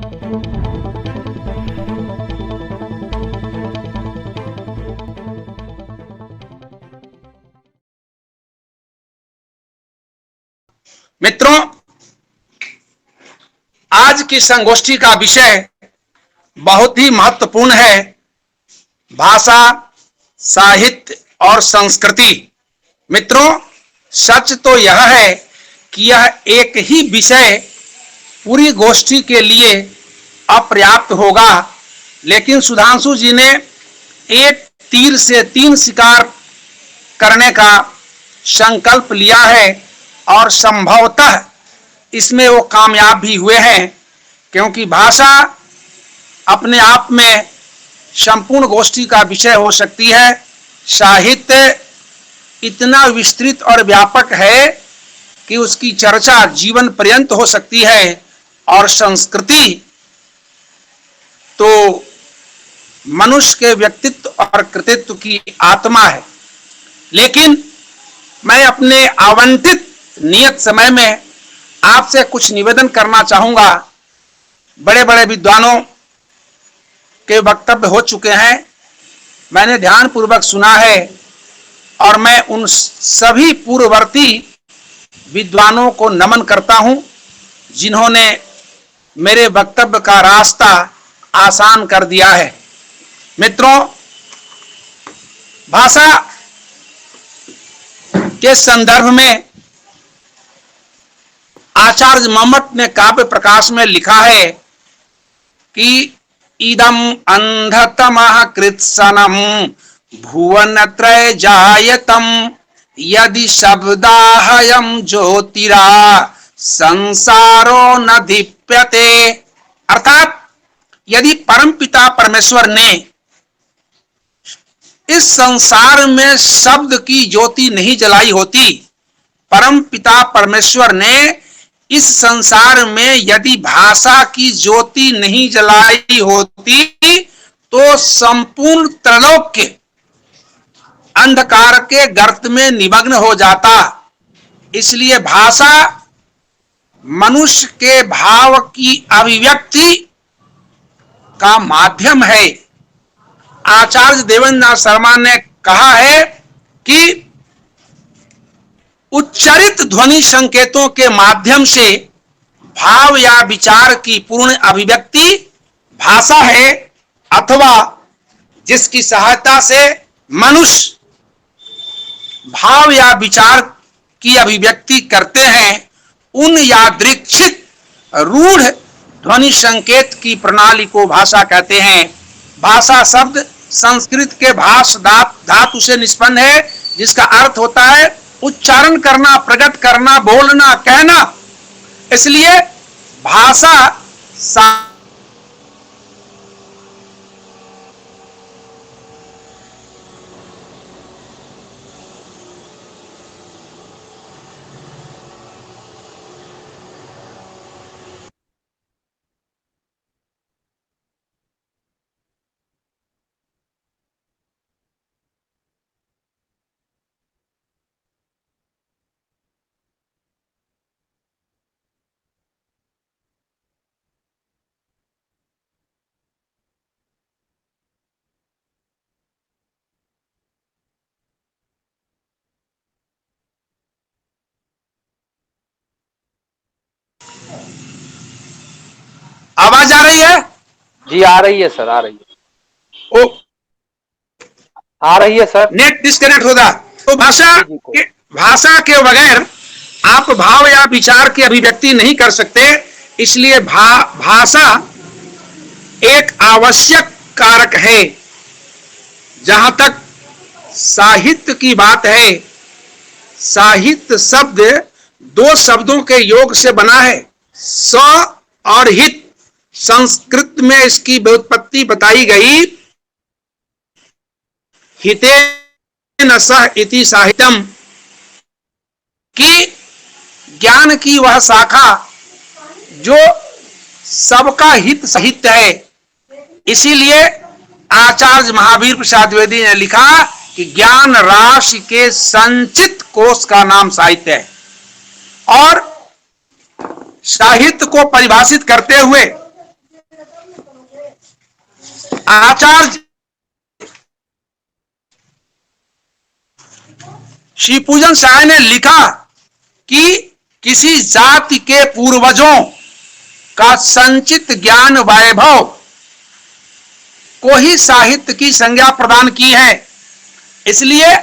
मित्रों, आज की संगोष्ठी का विषय बहुत ही महत्वपूर्ण है। भाषा, साहित्य और संस्कृति। मित्रों, सच तो यह है कि यह एक ही विषय पूरी गोष्ठी के लिए अपर्याप्त होगा, लेकिन सुधांशु जी ने एक तीर से तीन शिकार करने का संकल्प लिया है और संभवतः इसमें वो कामयाब भी हुए हैं, क्योंकि भाषा अपने आप में संपूर्ण गोष्ठी का विषय हो सकती है। साहित्य इतना विस्तृत और व्यापक है कि उसकी चर्चा जीवन पर्यंत हो सकती है, और संस्कृति तो मनुष्य के व्यक्तित्व और कृतित्व की आत्मा है। लेकिन मैं अपने आवंटित नियत समय में आपसे कुछ निवेदन करना चाहूंगा। बड़े बड़े विद्वानों के वक्तव्य हो चुके हैं, मैंने ध्यानपूर्वक सुना है, और मैं उन सभी पूर्ववर्ती विद्वानों को नमन करता हूं जिन्होंने मेरे वक्तव्य का रास्ता आसान कर दिया है। मित्रों, भाषा के संदर्भ में आचार्य मम्मट ने काव्य प्रकाश में लिखा है कि इदम अंधतमः कृत्सनम भुवनत्रय जायतम यदि शब्दाहयम ज्योतिरा संसारो न दीप्यते। अर्थात यदि परमपिता परमेश्वर ने इस संसार में शब्द की ज्योति नहीं जलाई होती, परमपिता परमेश्वर ने इस संसार में यदि भाषा की ज्योति नहीं जलाई होती, तो संपूर्ण त्रैलोक के अंधकार के गर्त में निमग्न हो जाता। इसलिए भाषा मनुष्य के भाव की अभिव्यक्ति का माध्यम है। आचार्य देवेंद्रनाथ शर्मा ने कहा है कि उच्चारित ध्वनि संकेतों के माध्यम से भाव या विचार की पूर्ण अभिव्यक्ति भाषा है, अथवा जिसकी सहायता से मनुष्य भाव या विचार की अभिव्यक्ति करते हैं, उन यादृच्छिक रूढ़ ध्वनि संकेत की प्रणाली को भाषा कहते हैं। भाषा शब्द संस्कृत के भाष धातु से निष्पन्न है, जिसका अर्थ होता है उच्चारण करना, प्रकट करना, बोलना, कहना। इसलिए भाषा आवाज आ रही है? जी आ रही है सर, आ रही है। ओ, आ रही है सर। नेट डिस्कनेक्ट होगा तो भाषा के बगैर आप भाव या विचार की अभिव्यक्ति नहीं कर सकते। इसलिए भाषा एक आवश्यक कारक है। जहां तक साहित्य की बात है, साहित्य शब्द दो शब्दों के योग से बना है, स और हित। संस्कृत में इसकी व्युत्पत्ति बताई गई, हितेन सह इति साहित्यम, कि ज्ञान की वह शाखा जो सबका हित साहित्य है। इसीलिए आचार्य महावीर प्रसाद द्विवेदी ने लिखा कि ज्ञान राशि के संचित कोश का नाम साहित्य है। और साहित्य को परिभाषित करते हुए आचार्य श्री पूजन शाह ने लिखा कि किसी जाति के पूर्वजों का संचित ज्ञान वैभव को ही साहित्य की संज्ञा प्रदान की है। इसलिए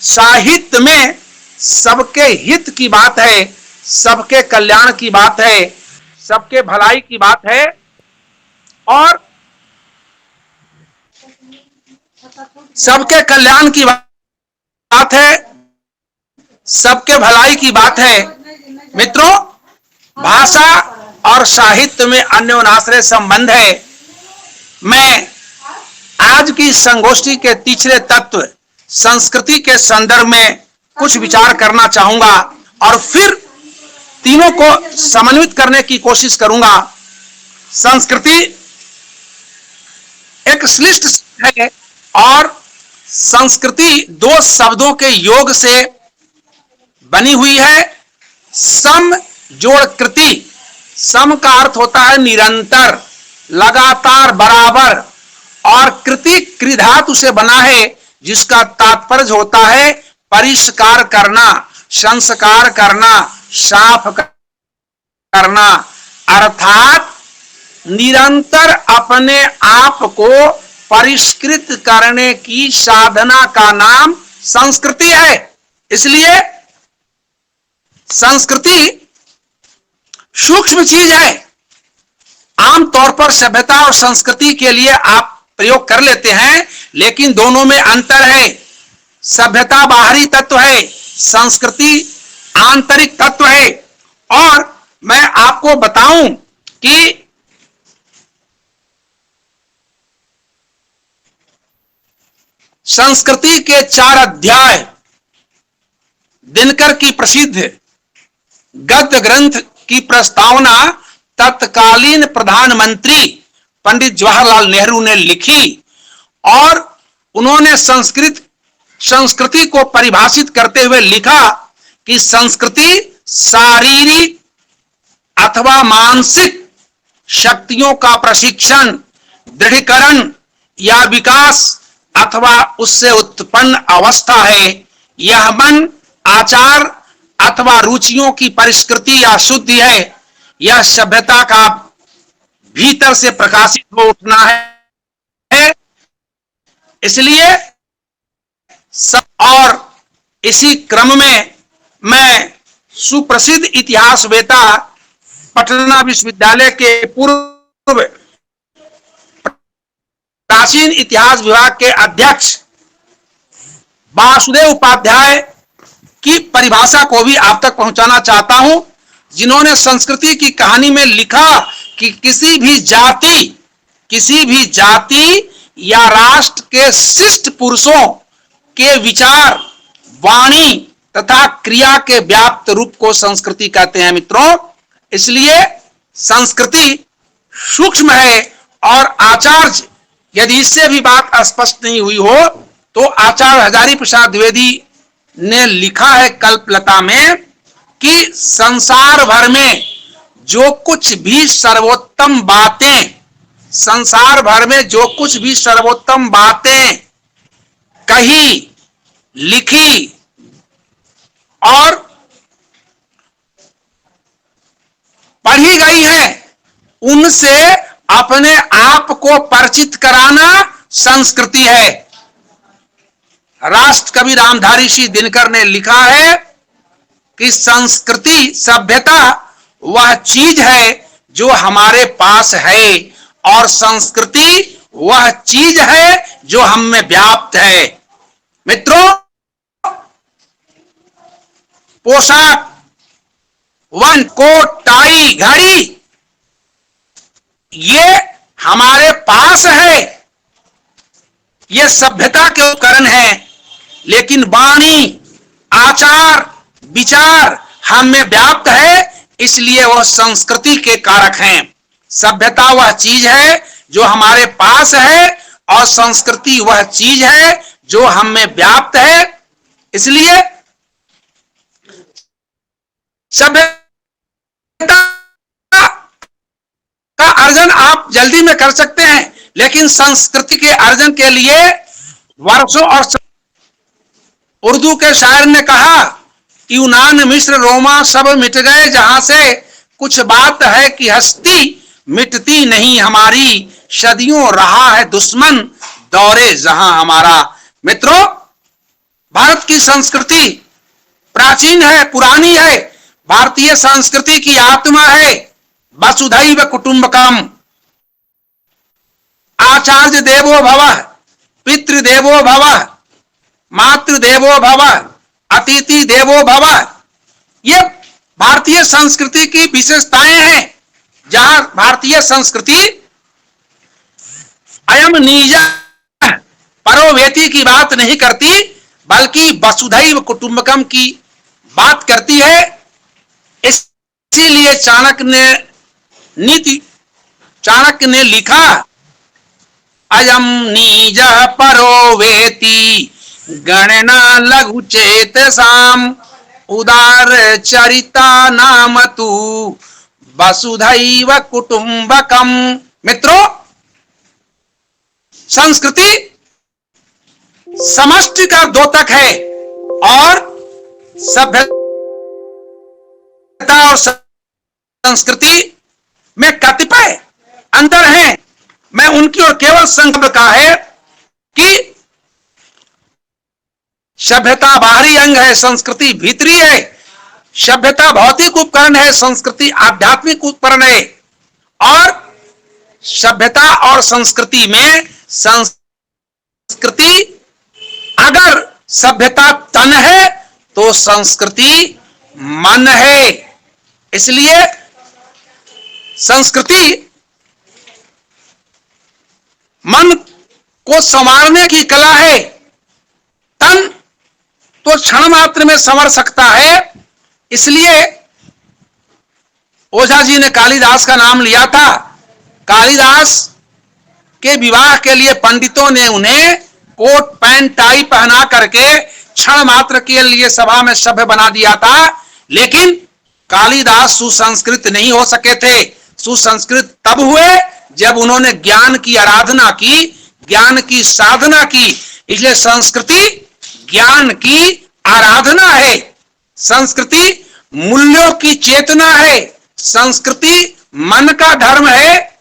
साहित्य में सबके हित की बात है, सबके कल्याण की बात है, सबके भलाई की बात है और सबके कल्याण की बात है, सबके भलाई की बात है। मित्रों, भाषा और साहित्य में अन्योन्याश्रय संबंध है। मैं आज की संगोष्ठी के तीसरे तत्व संस्कृति के संदर्भ में कुछ विचार करना चाहूंगा और फिर तीनों को समन्वित करने की कोशिश करूंगा। संस्कृति एक श्लिष्ट शब्द है और संस्कृति दो शब्दों के योग से बनी हुई है। सम जोड़ कृति, सम का अर्थ होता है निरंतर, लगातार, बराबर, और कृति कृधातु से बना है जिसका तात्पर्य होता है परिष्कार करना, संस्कार करना, साफ करना, अर्थात निरंतर अपने आप को परिष्कृत करने की साधना का नाम संस्कृति है। इसलिए संस्कृति सूक्ष्म चीज है। आमतौर पर सभ्यता और संस्कृति के लिए आप प्रयोग कर लेते हैं, लेकिन दोनों में अंतर है। सभ्यता बाहरी तत्व है, संस्कृति आंतरिक तत्व है। और मैं आपको बताऊं कि संस्कृति के 4 अध्याय दिनकर की प्रसिद्ध गद्य ग्रंथ की प्रस्तावना तत्कालीन प्रधानमंत्री पंडित जवाहरलाल नेहरू ने लिखी और उन्होंने संस्कृति को परिभाषित करते हुए लिखा कि संस्कृति शारीरिक अथवा मानसिक शक्तियों का प्रशिक्षण, दृढ़ीकरण या विकास अथवा उससे उत्पन्न अवस्था है। यह मन, आचार अथवा रुचियों की परिष्कृति या शुद्धि है। यह सभ्यता का भीतर से प्रकाशित हो उठना है। इसलिए और इसी क्रम में मैं सुप्रसिद्ध इतिहासवेता पटना विश्वविद्यालय के पूर्व प्राचीन इतिहास विभाग के अध्यक्ष वासुदेव उपाध्याय की परिभाषा को भी आप तक पहुंचाना चाहता हूं, जिन्होंने संस्कृति की कहानी में लिखा कि किसी भी जाति या राष्ट्र के शिष्ट पुरुषों के विचार, वाणी तथा क्रिया के व्याप्त रूप को संस्कृति कहते हैं। मित्रों, इसलिए संस्कृति सूक्ष्म है और आचार्य, यदि इससे भी बात स्पष्ट नहीं हुई हो तो आचार्य हजारी प्रसाद द्विवेदी ने लिखा है कल्पलता में कि संसार भर में जो कुछ भी सर्वोत्तम बातें कही, लिखी और पढ़ी गई हैं, उनसे अपने आप को परिचित कराना संस्कृति है। राष्ट्र कवि रामधारी सिंह दिनकर ने लिखा है कि संस्कृति, सभ्यता वह चीज है जो हमारे पास है और संस्कृति वह चीज है जो हम में व्याप्त है। मित्रों, पोशाक, वन, कोट, टाई, घड़ी, ये हमारे पास है, ये सभ्यता के उपकरण हैं, लेकिन वाणी, आचार, विचार हम में व्याप्त है, इसलिए वह संस्कृति के कारक हैं। सभ्यता वह चीज है जो हमारे पास है और संस्कृति वह चीज है जो हम में व्याप्त है। इसलिए सभ्यता का अर्जन आप जल्दी में कर सकते हैं, लेकिन संस्कृति के अर्जन के लिए वर्षों और उर्दू के शायर ने कहा, यूनान मिस्र रोमा सब मिट गए जहां से, कुछ बात है कि हस्ती मिटती नहीं हमारी, सदियों रहा है दुश्मन दौरे जहां हमारा। मित्रों, भारत की संस्कृति प्राचीन है, पुरानी है। भारतीय संस्कृति की आत्मा है वसुधैव कुटुंबकम। आचार्य देवो भवः, पितृदेवो भवः, मातृदेवो भवः, अतिथि देवो भवः। ये भारतीय संस्कृति की विशेषताएं हैं, जहां भारतीय संस्कृति अयम नीज परोवेति की बात नहीं करती, बल्कि वसुधैव कुटुंबकम की बात करती है। इसीलिए चाणक्य ने लिखा, अयम नीज परोवेति गणना लघु चेतसाम, उदार चरिता नाम तू वसुधैव कुटुंबकम। मित्रों, संस्कृति समष्टि का द्योतक है और सभ्यता और संस्कृति में कतिपय अंतर हैं। मैं उनकी ओर केवल संकल्प का है कि सभ्यता बाहरी अंग है, संस्कृति भीतरी है। सभ्यता भौतिक उपकरण है, संस्कृति आध्यात्मिक उपकरण है। और सभ्यता और संस्कृति में संस्कृति, अगर सभ्यता तन है तो संस्कृति मन है। इसलिए संस्कृति मन को संवारने की कला है। तन तो क्षण मात्र में संवर सकता है। इसलिए ओझा जी ने कालिदास का नाम लिया था। कालिदास के विवाह के लिए पंडितों ने उन्हें कोट पैंट टाई पहना करके क्षण मात्र के लिए सभा में सभ्य बना दिया था। लेकिन कालिदास सुसंस्कृत नहीं हो सके थे। सुसंस्कृत तब हुए जब उन्होंने ज्ञान की आराधना की, ज्ञान की साधना की। इसलिए संस्कृति ज्ञान की आराधना है, संस्कृति मूल्यों की चेतना है, संस्कृति मन का धर्म है।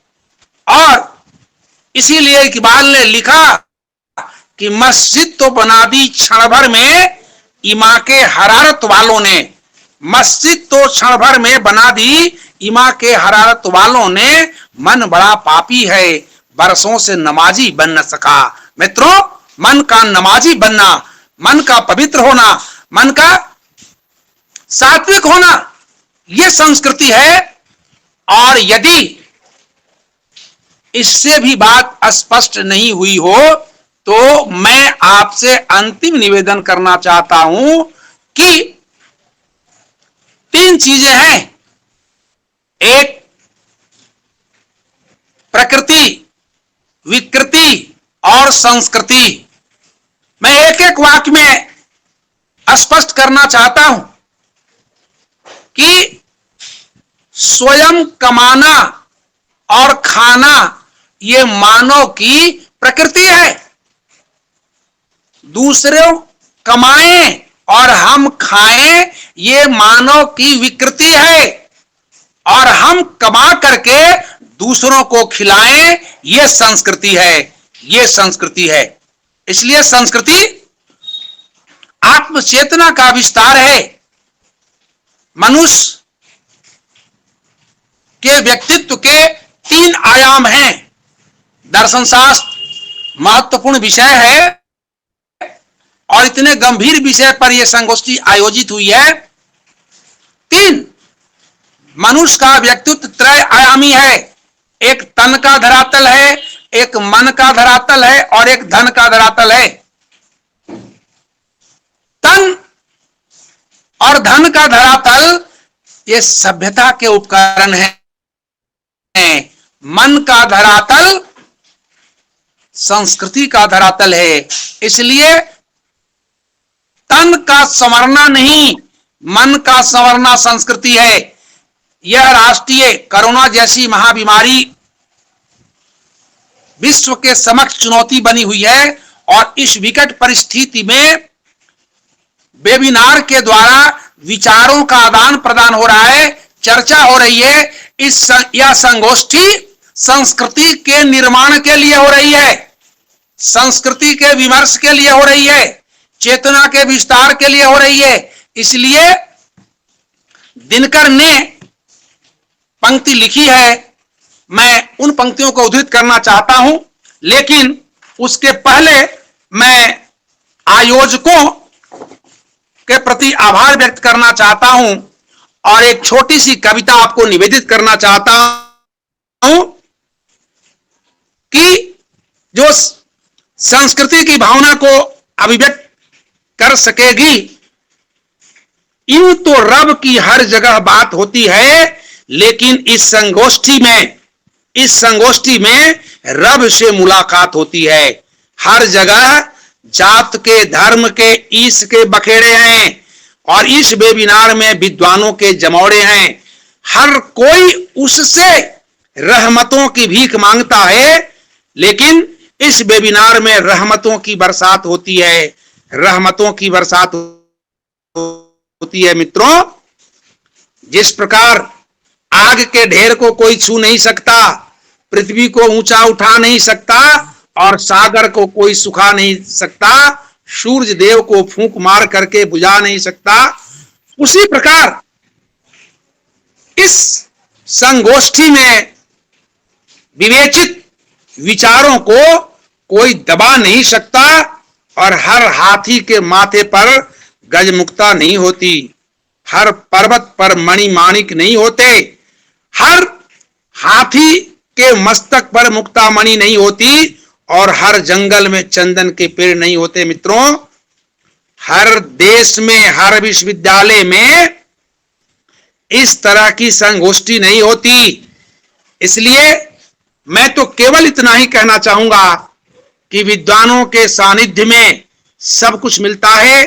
और इसीलिए इकबाल ने लिखा कि मस्जिद तो बना दी क्षण भर में इमा के हरारत वालों ने। मस्जिद तो क्षण भर में बना दी इमा के हरारत वालों ने, मन बड़ा पापी है बरसों से नमाजी बन न सका। मित्रों, मन का नमाजी बनना, मन का पवित्र होना, मन का सात्विक होना, यह संस्कृति है। और यदि इससे भी बात स्पष्ट नहीं हुई हो तो मैं आपसे अंतिम निवेदन करना चाहता हूं कि 3 चीजें हैं। एक, प्रकृति, विकृति और संस्कृति। मैं एक एक वाक्य में स्पष्ट करना चाहता हूं कि स्वयं कमाना और खाना ये मानव की प्रकृति है। दूसरे कमाएं और हम खाएं ये मानव की विकृति है। और हम कमा करके दूसरों को खिलाएं ये संस्कृति है, ये संस्कृति है। इसलिए संस्कृति आत्मचेतना का विस्तार है। मनुष्य के व्यक्तित्व के 3 आयाम हैं। दर्शन शास्त्र महत्वपूर्ण विषय है और इतने गंभीर विषय पर यह संगोष्ठी आयोजित हुई है। 3, मनुष्य का व्यक्तित्व 3 आयामी है। एक तन का धरातल है, एक मन का धरातल है और एक धन का धरातल है। तन और धन का धरातल ये सभ्यता के उपकरण हैं। मन का धरातल संस्कृति का धरातल है। इसलिए तन का संवरना नहीं, मन का संवरना संस्कृति है। यह राष्ट्रीय कोरोना जैसी महाबीमारी विश्व के समक्ष चुनौती बनी हुई है और इस विकट परिस्थिति में वेबिनार के द्वारा विचारों का आदान प्रदान हो रहा है, चर्चा हो रही है। यह संगोष्ठी संस्कृति के निर्माण के लिए हो रही है, संस्कृति के विमर्श के लिए हो रही है, चेतना के विस्तार के लिए हो रही है। इसलिए दिनकर ने पंक्ति लिखी है, मैं उन पंक्तियों को उद्धृत करना चाहता हूं, लेकिन उसके पहले मैं आयोजकों के प्रति आभार व्यक्त करना चाहता हूं और एक छोटी सी कविता आपको निवेदित करना चाहता हूं कि जो संस्कृति की भावना को अभिव्यक्त कर सकेगी। यूं तो रब की हर जगह बात होती है, लेकिन इस संगोष्ठी में रब से मुलाकात होती है। हर जगह जात के, धर्म के, ईश के बखेड़े हैं और इस वेबिनार में विद्वानों के जमौड़े हैं। हर कोई उससे रहमतों की भीख मांगता है, लेकिन इस वेबिनार में रहमतों की बरसात होती है, रहमतों की बरसात होती है। मित्रों, जिस प्रकार आग के ढेर को कोई छू नहीं सकता, पृथ्वी को ऊंचा उठा नहीं सकता और सागर को कोई सुखा नहीं सकता, सूरज देव को फूंक मार करके बुझा नहीं सकता, उसी प्रकार इस संगोष्ठी में विवेचित विचारों को कोई दबा नहीं सकता और हर हाथी के माथे पर गजमुक्ता नहीं होती, हर पर्वत पर मणिमाणिक नहीं होते, हर हाथी के मस्तक पर मुक्तामणि नहीं होती और हर जंगल में चंदन के पेड़ नहीं होते। मित्रों, हर देश में, हर विश्वविद्यालय में इस तरह की संगोष्ठी नहीं होती। इसलिए मैं तो केवल इतना ही कहना चाहूंगा कि विद्वानों के सानिध्य में सब कुछ मिलता है।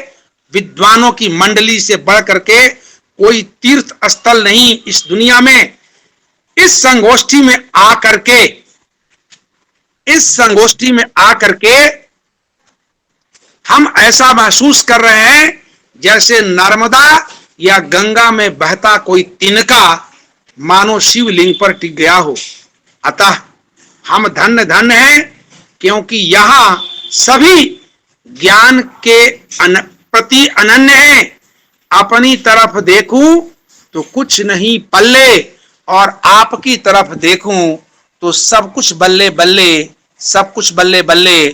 विद्वानों की मंडली से बढ़ करके कोई तीर्थ स्थल नहीं इस दुनिया में। इस संगोष्ठी में आकर के हम ऐसा महसूस कर रहे हैं जैसे नर्मदा या गंगा में बहता कोई तिनका मानो शिवलिंग पर टिक गया हो। अतः हम धन्य धन्य हैं, क्योंकि यहां सभी ज्ञान के प्रति अनन्य हैं। अपनी तरफ देखूं तो कुछ नहीं पल्ले और आपकी तरफ देखूं तो सब कुछ बल्ले बल्ले, सब कुछ बल्ले बल्ले।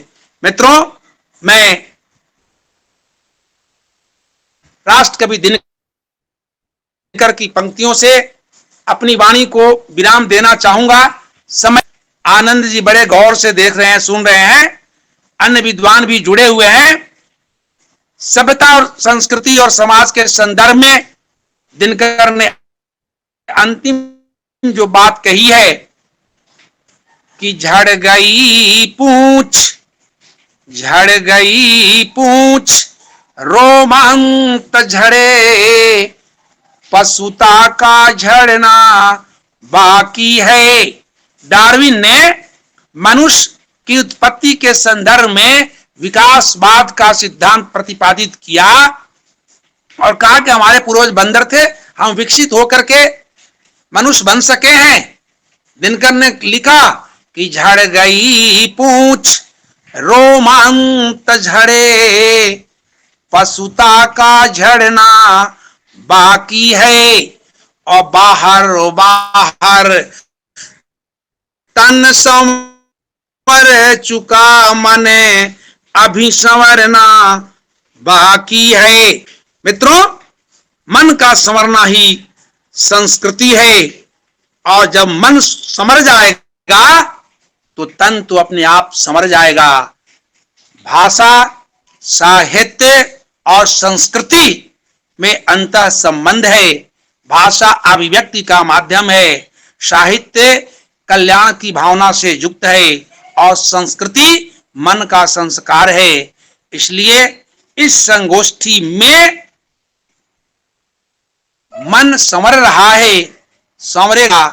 मित्रों, मैं राष्ट्र कवि दिनकर की पंक्तियों से अपनी वाणी को विराम देना चाहूंगा। समय आनंद जी बड़े गौर से देख रहे हैं, सुन रहे हैं, अन्य विद्वान भी जुड़े हुए हैं। सभ्यता और संस्कृति और समाज के संदर्भ में दिनकर ने अंतिम जो बात कही है कि झड़ गई पूंछ रोमांत झड़े, पशुता का झड़ना बाकी है। डार्विन ने मनुष्य की उत्पत्ति के संदर्भ में विकासवाद का सिद्धांत प्रतिपादित किया और कहा कि हमारे पूर्वज बंदर थे, हम विकसित होकर के मनुष्य बन सके हैं। दिनकर ने लिखा कि झड़ गई पूंछ रोमांत झड़े, पशुता का झड़ना बाकी है। और बाहर तन संवर चुका, मने अभी संवरना बाकी है। मित्रों, मन का संवरना ही संस्कृति है और जब मन संवर जाएगा तो तन तो अपने आप संवर जाएगा। भाषा, साहित्य और संस्कृति में अंतः संबंध है। भाषा अभिव्यक्ति का माध्यम है, साहित्य कल्याण की भावना से युक्त है और संस्कृति मन का संस्कार है। इसलिए इस संगोष्ठी में मन संवर रहा है, संवरेगा।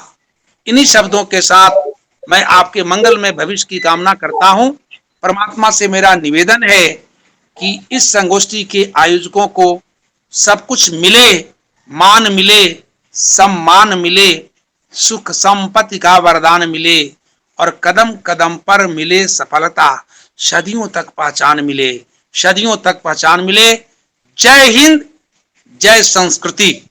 इन्हीं शब्दों के साथ मैं आपके मंगलमय भविष्य की कामना करता हूं। परमात्मा से मेरा निवेदन है कि इस संगोष्ठी के आयोजकों को सब कुछ मिले, मान मिले, सम्मान मिले, सुख संपत्ति का वरदान मिले और कदम कदम पर मिले सफलता, सदियों तक पहचान मिले, सदियों तक पहचान मिले। जय हिंद, जय संस्कृति।